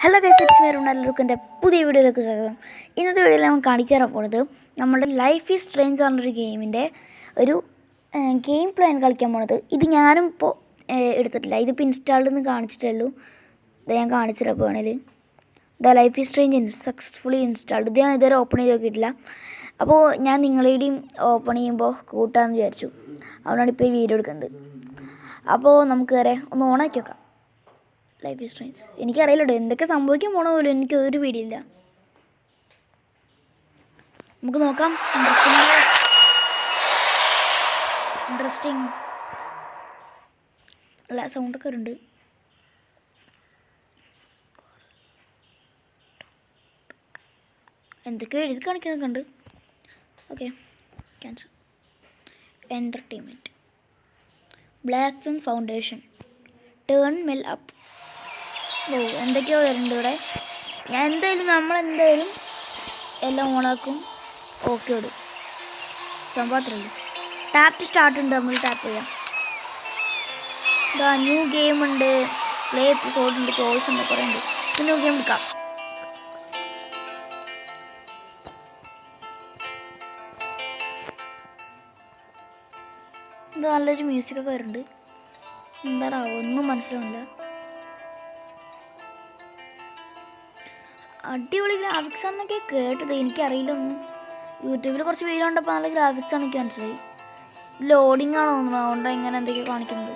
Hello guys, it's me എല്ലാവർക്കും എൻ്റെ പുതിയ വീഡിയോയിലേക്ക് സ്വാഗതം. ഇന്നത്തെ വീഡിയോയിൽ നമ്മൾ കാണിച്ചു തരാൻ പോകുന്നത് നമ്മുടെ ലൈഫ് ഈസ് സ്ട്രേഞ്ച് പറഞ്ഞൊരു ഗെയിമിൻ്റെ ഒരു ഗെയിം പ്ലേ ആണ് കളിക്കാൻ പോകുന്നത്. ഇത് ഞാനും ഇപ്പോൾ എടുത്തിട്ടില്ല, ഇതിപ്പോൾ ഇൻസ്റ്റാൾഡ് നിന്ന് കാണിച്ചിട്ടേ ഉള്ളൂ. ഇത് ഞാൻ കാണിച്ചു തരാം. വേണേൽ the life is strange successfully installed. ഇത് ഞാൻ ഇതുവരെ ഓപ്പൺ ചെയ്ത് നോക്കിയിട്ടില്ല. അപ്പോൾ ഞാൻ നിങ്ങളുടെയും ഓപ്പൺ ചെയ്യുമ്പോൾ കൂട്ടാമെന്ന് വിചാരിച്ചു. അതുകൊണ്ടാണ് ഇപ്പോൾ ഈ വീഡിയോ എടുക്കുന്നത്. അപ്പോൾ നമുക്ക് വരെ ഒന്ന് ഓണാക്കി വെക്കാം. Life is strange. എനിക്കറിയില്ലട്ടോ എന്തൊക്കെ സംഭവിക്കാൻ പോണ പോലും എനിക്കൊരു പേടിയില്ല. നമുക്ക് നോക്കാം. ഇൻട്രസ്റ്റിംഗ് അല്ല, സൗണ്ടൊക്കെ ഉണ്ട്. എന്തൊക്കെയോ എഴുതി കാണിക്കുന്നൊക്കെ ഉണ്ട്. Okay, cancel. Entertainment, black wing foundation, turn me up. ഓ, എന്തൊക്കെയോ വരുന്നുണ്ട് ഇവിടെ. ഞാൻ നമ്മളെന്തായാലും എല്ലാം ഓണാക്കും. ഓക്കെ ഇടും. സംഭവത്തിലുണ്ട്. ടാപ്പ് സ്റ്റാർട്ട് ഉണ്ട്, നമ്മൾ ടാപ്പ് ചെയ്യാം. ഇതാ ന്യൂ ഗെയിം ഉണ്ട്, പ്ലേ എപ്പിസോഡ് ഉണ്ട്, ചോയ്സ് ഉണ്ട്, കുറേ ഉണ്ട്. ന്യൂ ഗെയിം എടുക്കാം. ഇത് നല്ലൊരു മ്യൂസിക്കൊക്കെ വരുന്നുണ്ട്. എന്താണോ ഒന്നും മനസ്സിലാവില്ല. അടിപൊളി ഗ്രാഫിക്സ് ആണെന്നൊക്കെ കേട്ടത്, എനിക്കറിയില്ല ഒന്നും. യൂട്യൂബിൽ കുറച്ച് വീഡിയോ കണ്ടപ്പോൾ നല്ല ഗ്രാഫിക്സ് ആണ് എനിക്ക് മനസ്സിലായി. ലോഡിങ് ആണോ തോന്നുന്നു, അതുകൊണ്ടാണ് ഇങ്ങനെ എന്തൊക്കെയോ കാണിക്കുന്നത്.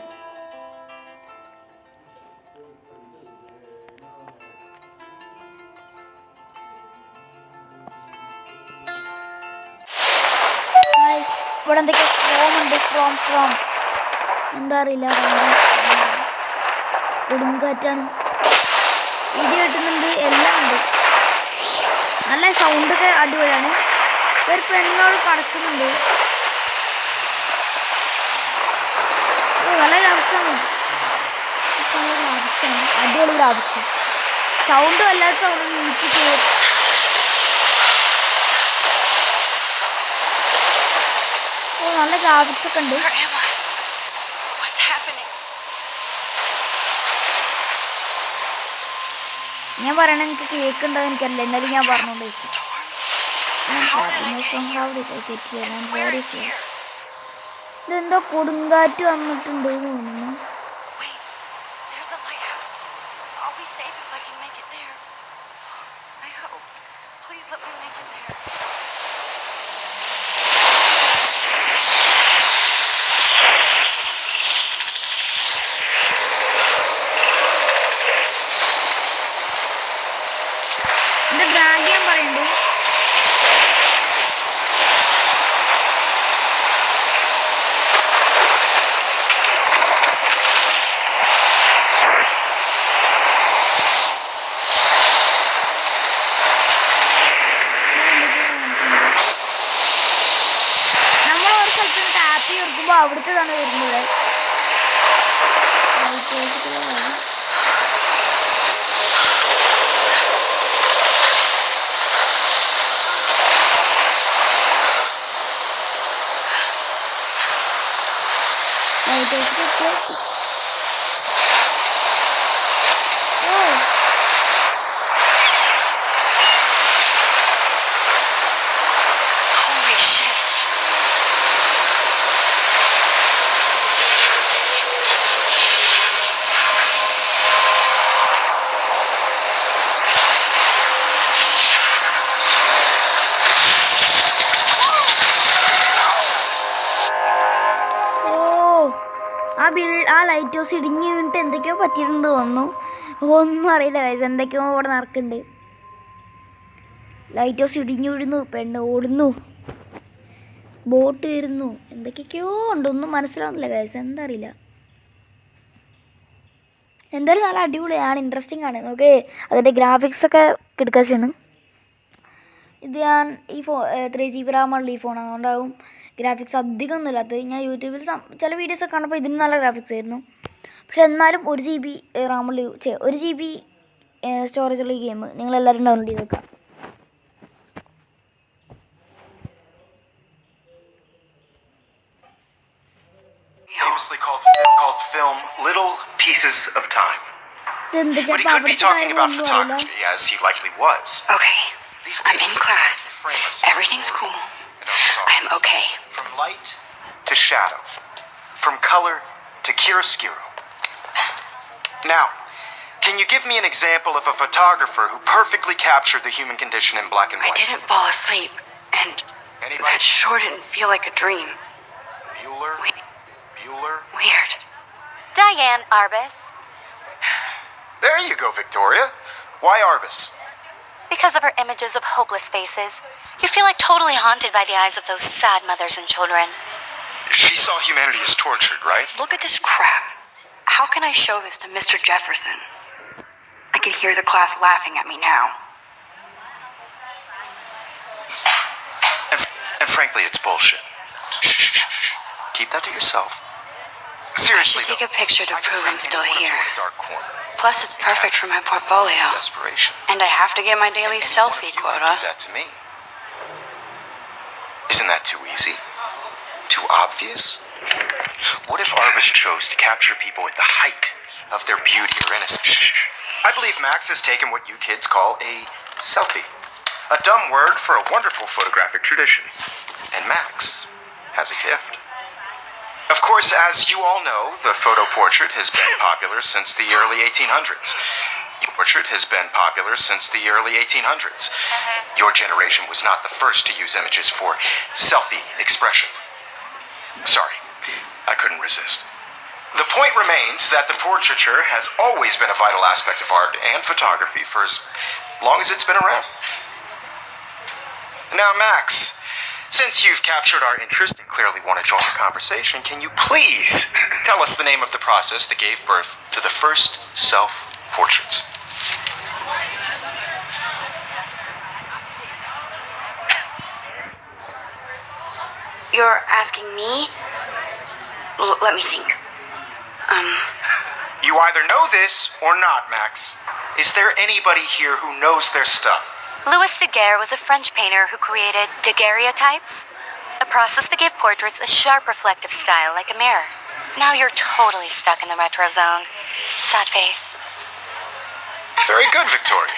ഇവിടെ എന്തൊക്കെയോ സ്ട്രോം ഉണ്ട്. സ്ട്രോം എന്താ അറിയില്ല. കൊടുങ്കാറ്റാണ്. ഇടി കിട്ടുന്നുണ്ട്, എല്ലാം ഉണ്ട്. നല്ല സൗണ്ടൊക്കെ അടിപൊളിയാണ്. ഒരു പെണ്ണോട് കടക്കുന്നുണ്ട്. നല്ല ഗ്രാഫിക്സാണ്. അടിപൊളി ഗ്രാഫിക്സ്. സൗണ്ട് വല്ലാത്ത സൗണ്ട് മ്യൂസിക്. ഓ, നല്ല ഗ്രാഫിക്സ് ഒക്കെ ഉണ്ട്. ഞാൻ പറയണ എനിക്ക് കേൾക്കുണ്ടോ എനിക്കറിയില്ല, എന്നാലും ഞാൻ പറഞ്ഞോണ്ട് ഇതെന്തോ കൊടുങ്കാറ്റ് വന്നിട്ടുണ്ട് തോന്നുന്നു. എന്റെ ഡ്രാഗ് ചെയ്യാൻ പറയുന്നുണ്ട്. നമ്മൾ ഒരു സ്ഥലത്ത് ടാപ്പ് ചെയ്തെടുക്കുമ്പോൾ അവിടുത്തേതാണ് വരുന്നത്. ആ ലൈറ്റ് ഹൗസ് ഇടിഞ്ഞ് വീണിട്ട് എന്തൊക്കെയോ പറ്റിയിട്ടുണ്ട് തോന്നുന്നു. ഒന്നും അറിയില്ല ഗൈസ്, എന്തൊക്കെയോ ഇവിടെ നടക്കുന്നുണ്ട്. ലൈറ്റ് ഹൗസ് ഇടിഞ്ഞു വീഴുന്നു, പെണ്ണ് ഓടുന്നു, ബോട്ട് വരുന്നു, എന്തൊക്കെയൊക്കെയോ ഉണ്ട്. ഒന്നും മനസ്സിലാവുന്നില്ല ഗൈസ്, എന്താ അറിയില്ല. എന്തായാലും നല്ല അടിപൊളിയാണ്, ഇൻട്രസ്റ്റിംഗ് ആണ്. നമുക്ക് അതിൻ്റെ ഗ്രാഫിക്സൊക്കെ കിടക്കാച്ചാണ്. ഇത് ഞാൻ ഈ 3GB റാമുള്ള ഈ ഫോണാണ്, അതുകൊണ്ടാവും ഗ്രാഫിക്സ് അധികം ഒന്നും ഇല്ലാത്തത്. ഞാൻ യൂട്യൂബിൽ ചില വീഡിയോസൊക്കെ കണ്ടപ്പോൾ ഇതിന് നല്ല ഗ്രാഫിക്സ് ആയിരുന്നു. പക്ഷെ എന്നാലും 1GB റാമുള്ള 1GB സ്റ്റോറേജുള്ള ഈ ഗെയിം നിങ്ങളെല്ലാവരും ഡൗൺലോഡ് ചെയ്ത് വെക്കാം. Famously called film Little Pieces of Time. ഇതെന്തൊക്കെയാ But he could be അവിടുത്തെ talking about കാര്യങ്ങളൊന്നും അറിയില്ല. photography, as he likely was. Okay, These I'm pieces in of class. art frame us Everything's cool. and our song. I am okay. From light to shadow. From color to chiaroscuro. Now, can you give me an example of a photographer who perfectly captured the human condition in black and I white? didn't fall asleep, and Anybody? that sure didn't feel like a dream. Bueller? Bueller? Weird. Diane Arbus. There you go, Victoria. Why Arbus? Because of her images of hopeless faces. You feel like totally haunted by the eyes of those sad mothers and children. She saw humanity as tortured, right? Look at this crap. How can I show this to Mr. Jefferson? I can hear the class laughing at me now. And frankly, it's bullshit. Shh. Keep that to yourself. Seriously, I should take though, a picture to I could prove frame I'm still any one of you here. in a dark corner. Plus, it's perfect for my portfolio. Desperation. And I have to get my daily And any selfie one of you quota. could do that to me. Isn't that too easy? Too obvious? What if Arbus chose to capture people at the height of their beauty or innocence? I believe Max has taken what you kids call a selfie. A dumb word for a wonderful photographic tradition. And Max has a gift. Of course, as you all know, the photo portrait has been popular since the early 1800s. Your portrait has been popular since the early 1800s. Your generation was not the first to use images for selfie expression. Sorry, I couldn't resist. The point remains that the portraiture has always been a vital aspect of art and photography for as long as it's been around. Now, Max, since you've captured our interest and clearly want to join the conversation, can you please tell us the name of the process that gave birth to the first self-portraits? You're asking me? Let me think. You either know this or not, Max. Is there anybody here who knows their stuff? Louis Daguerre was a French painter who created daguerreotypes, a process that gave portraits a sharp reflective style like a mirror. Now you're totally stuck in the retro zone. Sad face. Very good, Victoria.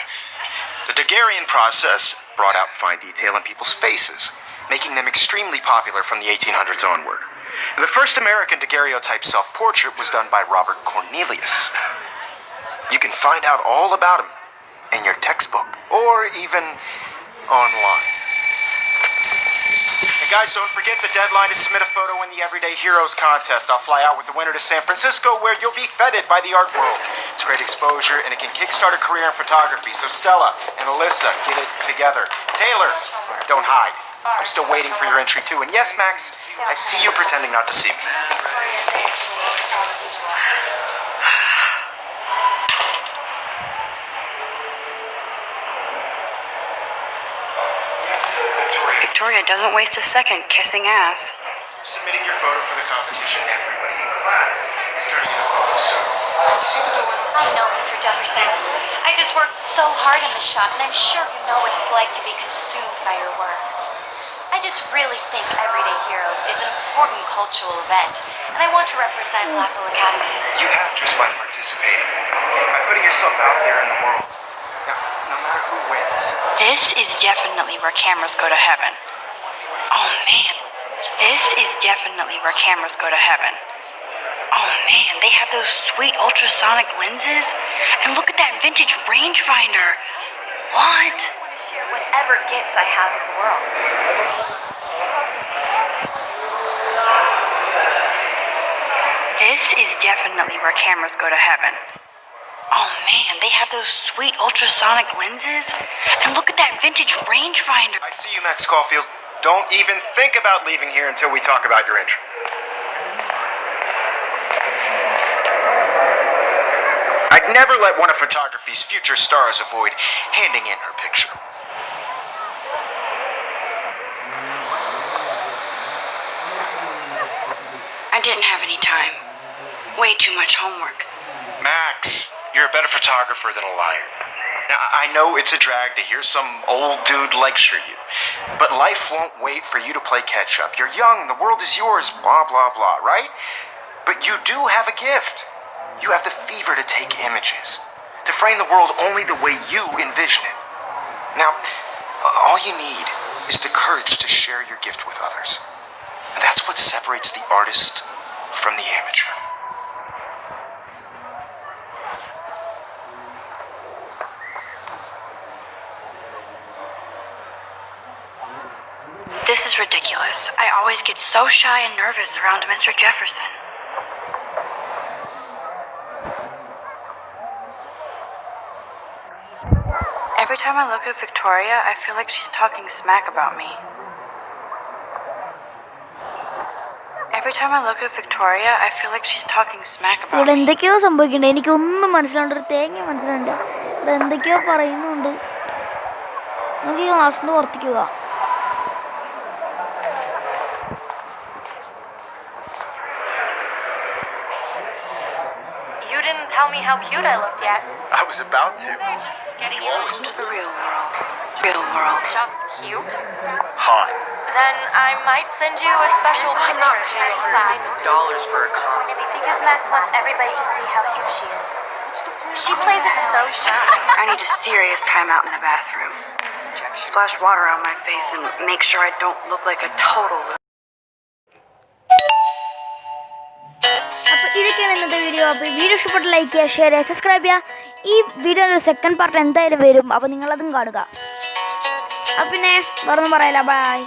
The Daguerrean process brought out fine detail in people's faces, making them extremely popular from the 1800s onward. The first American daguerreotype self-portrait was done by Robert Cornelius. You can find out all about him in your textbook, or even online. And guys, don't forget the deadline to submit a photo in the Everyday Heroes contest. I'll fly out with the winner to San Francisco, where you'll be feted by the art world. It's great exposure, and it can kickstart a career in photography. So Stella and Alyssa, get it together. Taylor, don't hide. I'm still waiting for your entry too. And yes, Max, I see you pretending not to see me. Yes, Victoria doesn't waste a second kissing ass. Submitting your photo for the competition, everybody in class is turning in a photo. So, you see the dilemma? I know, Mr. Jefferson. I just worked so hard on the shot, and I'm sure you know what it's like to be consumed by your work. I just really think Everyday Heroes is an important cultural event, and I want to represent Blackwell Academy. You have just by participating, by putting yourself out there in the world. Now, no matter who wins. This is definitely where cameras go to heaven. Oh man, this is definitely where cameras go to heaven. Oh man, they have those sweet ultrasonic lenses. And look at that vintage rangefinder. What? I want to share whatever gifts I have with the world. This is definitely where cameras go to heaven. Oh man, they have those sweet ultrasonic lenses. And look at that vintage rangefinder. I see you, Max Caulfield. Don't even think about leaving here until we talk about your entry. I'd never let one of photography's future stars avoid handing in her picture. I didn't have any time. Way too much homework. Max, you're a better photographer than a liar. Now, I know it's a drag to hear some old dude lecture you, but life won't wait for you to play catch up. You're young, the world is yours, blah, blah, blah, right? But you do have a gift. You have the fever to take images. to frame the world only the way you envision it. Now, all you need is the courage to share your gift with others. That's what separates the artist from the amateur. This is ridiculous. I always get so shy and nervous around Mr. Jefferson. Every time I look at Victoria, I feel like she's talking smack about me. Every time I look at Victoria, I feel like she's talking smack about ഇവിടെ me. എന്തൊക്കെയോ സംഭവിക്കുന്നുണ്ട്, എനിക്കൊന്നും മനസ്സിലാണ്ട്, ഒരു തേങ്ങ മനസ്സിലുണ്ട്. ഇവിടെ എന്തൊക്കെയോ പറയുന്നുണ്ട്. നമുക്ക് ഈ ക്ലാസ്സിൽ നിന്ന് പുറത്തേക്കുക. You didn't tell me how cute I looked yet. I was about to. Getting into the real world. Real world. Just cute? Hot. Then I might send you a special picture saying that. $50 for a concert. Because Max wants everybody to see how hip she is. She plays it so shy. I need a serious timeout in the bathroom. Splash water on my face and make sure I don't look like a total. അപ്പോൾ ഇതൊക്കെയാണ് ഇന്നത്തെ video. അപ്പോൾ ഈ video ഇഷ്ടപ്പെട്ട് like ചെയ്യുക, share ചെയ്യുക, subscribe ചെയ്യുക. ഈ വീഡിയോയുടെ ഒരു സെക്കൻഡ് പാർട്ട് എന്തായാലും വരും, അപ്പോൾ നിങ്ങളതും കാണുക. അപ്പം പിന്നെ വേറൊന്നും പറയില്ല. ബൈ.